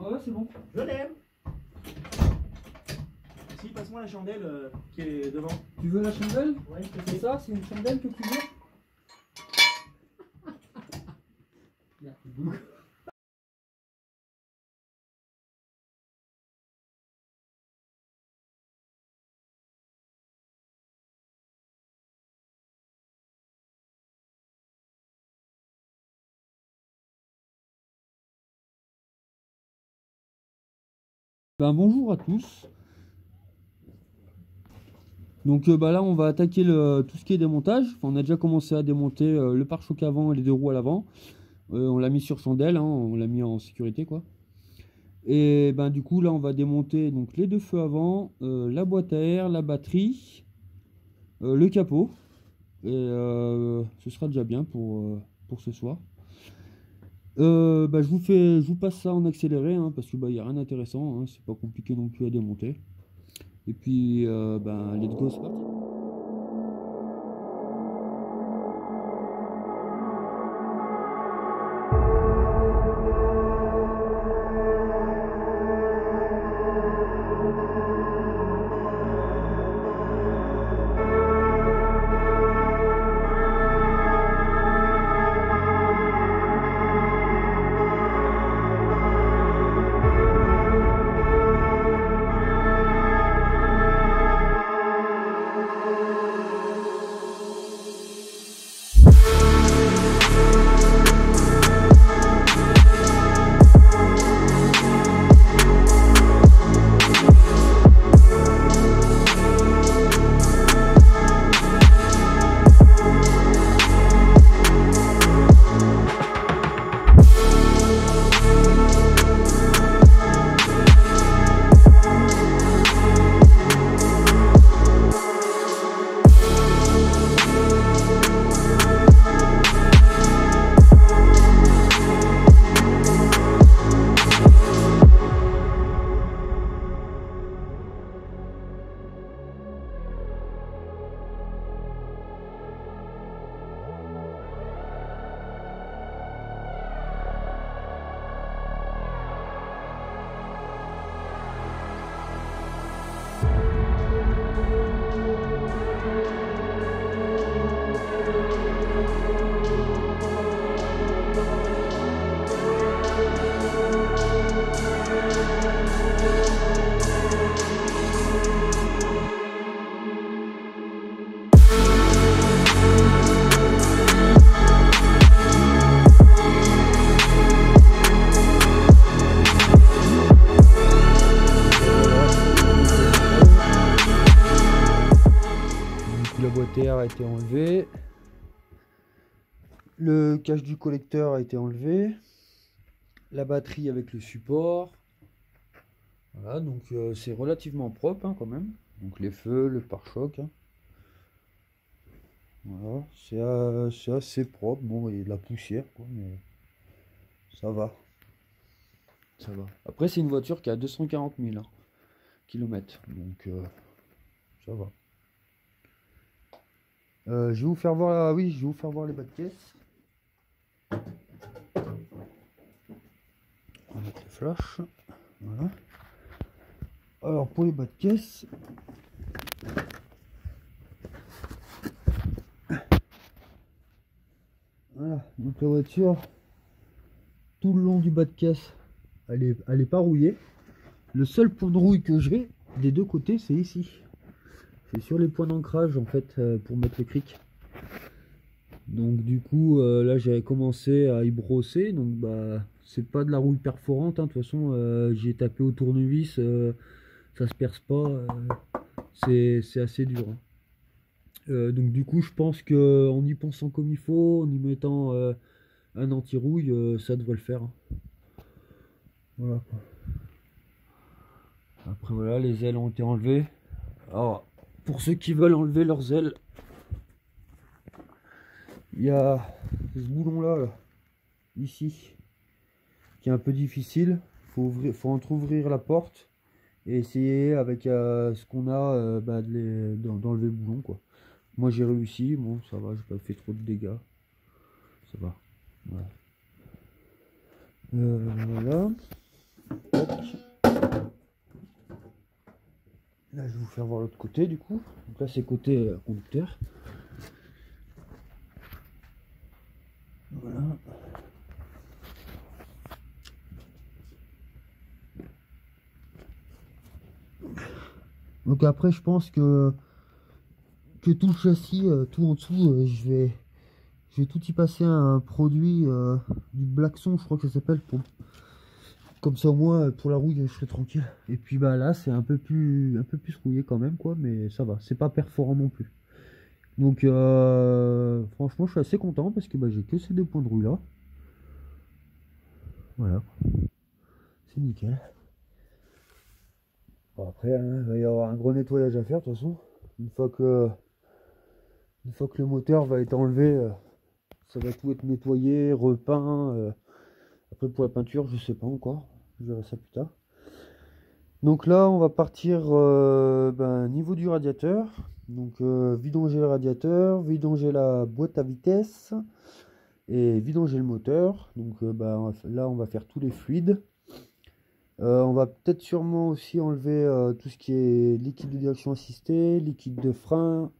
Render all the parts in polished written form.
Ouais, c'est bon. Je l'aime. Si, passe-moi la chandelle qui est devant. Tu veux la chandelle? Ouais, C'est ça? C'est une chandelle que tu veux? Merci beaucoup. Bonjour à tous. Donc là on va attaquer tout ce qui est démontage. Enfin, on a déjà commencé à démonter le pare-choc avant et les deux roues à l'avant. On l'a mis sur chandelle, hein, on l'a mis en sécurité quoi. Et du coup là on va démonter donc les deux feux avant, la boîte à air, la batterie, le capot. Et ce sera déjà bien pour ce soir. Je vous passe ça en accéléré hein, parce que y a rien d'intéressant, hein, c'est pas compliqué non plus à démonter. Et puis let's go, c'est parti. La boîte à air a été enlevée, le cache du collecteur a été enlevé, la batterie avec le support, voilà, donc c'est relativement propre hein, quand même, donc les feux, le pare-choc, hein. Voilà, c'est assez propre, bon il y a de la poussière quoi, mais ça va, ça va. Après c'est une voiture qui a 240 000 km, donc ça va. Je vais vous faire voir, oui, je vais vous faire voir les bas de caisse. On va mettre le flash. Voilà. Alors pour les bas de caisse, voilà, donc la voiture, tout le long du bas de caisse, elle est pas rouillée. Le seul point de rouille que j'ai des deux côtés, c'est ici. C'est sur les points d'ancrage en fait pour mettre le cric. Donc du coup là j'avais commencé à y brosser, donc c'est pas de la rouille perforante hein. De toute façon j'ai tapé au tournevis, ça se perce pas, c'est assez dur hein. Donc du coup je pense que en y pensant comme il faut, en y mettant un anti-rouille, ça devrait le faire hein. Voilà quoi. Après voilà, les ailes ont été enlevées. Alors pour ceux qui veulent enlever leurs ailes, il y a ce boulon là, ici, qui est un peu difficile. Faut entrouvrir la porte et essayer avec ce qu'on a d'enlever le boulon quoi. Moi j'ai réussi, bon ça va, j'ai pas fait trop de dégâts, ça va. Voilà. Voilà. Là je vais vous faire voir l'autre côté du coup. Donc là c'est côté conducteur. Voilà. Donc après je pense que tout le châssis, tout en dessous, je vais tout y passer un produit du Blackson, je crois que ça s'appelle, pour comme ça au moins pour la rouille je serai tranquille. Et puis bah là c'est un peu plus rouillé quand même quoi, mais ça va, c'est pas perforant non plus. Donc franchement je suis assez content parce que bah, j'ai que ces deux points de rouille là. Voilà, c'est nickel. Bon, après hein, il va y avoir un gros nettoyage à faire de toute façon. Une fois que le moteur va être enlevé, ça va tout être nettoyé, repeint. Après pour la peinture je sais pas encore, je verrai ça plus tard. Donc là on va partir niveau du radiateur. Donc vidanger le radiateur, vidanger la boîte à vitesse et vidanger le moteur. Donc là on va faire tous les fluides. On va peut-être sûrement aussi enlever tout ce qui est liquide de direction assistée, liquide de frein.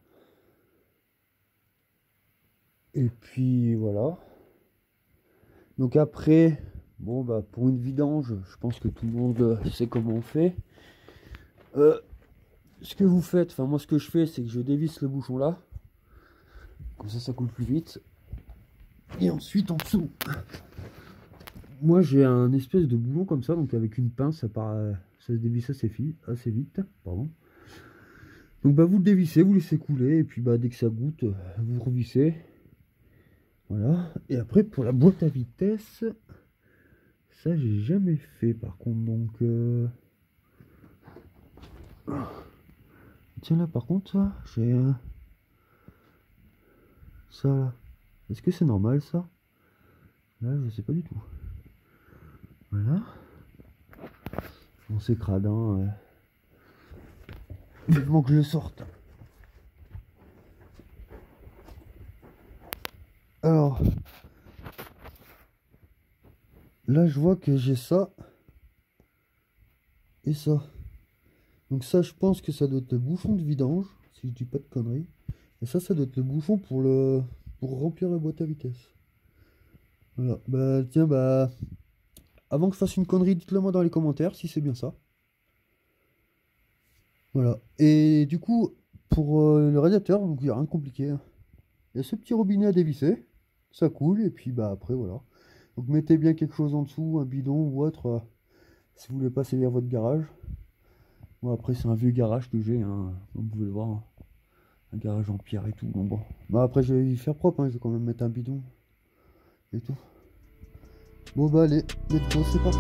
Et puis voilà. Donc après, bon bah pour une vidange, je pense que tout le monde sait comment on fait. Ce que vous faites, enfin moi ce que je fais, c'est que je dévisse le bouchon là. Comme ça coule plus vite. Et ensuite en dessous, moi j'ai un espèce de boulon comme ça, donc avec une pince ça se dévisse assez vite. Pardon. Donc bah vous le dévissez, vous laissez couler, et puis bah dès que ça goûte, vous revissez. Voilà. Et après pour la boîte à vitesse, ça j'ai jamais fait par contre, donc tiens là par contre ça, j'ai ça là. Est-ce que c'est normal ça? Là je sais pas du tout. Voilà. Bon c'est crade hein. Vivement que je le sorte. Alors là je vois que j'ai ça et ça. Donc ça je pense que ça doit être le bouchon de vidange, si je dis pas de conneries. Et ça doit être le bouchon pour remplir la boîte à vitesse. Voilà. Bah tiens bah avant que je fasse une connerie, dites-le moi dans les commentaires si c'est bien ça. Voilà. Et du coup pour le radiateur, donc il n'y a rien de compliqué. Il y a ce petit robinet à dévisser, ça coule et puis bah après voilà. Donc mettez bien quelque chose en dessous, un bidon ou autre, si vous voulez pas servir votre garage. Bon après c'est un vieux garage que j'ai, hein, comme vous pouvez le voir, hein. Un garage en pierre et tout. Bon. Bah après je vais y faire propre, hein. Je vais quand même mettre un bidon et tout. Bon bah allez, let's go, c'est parti.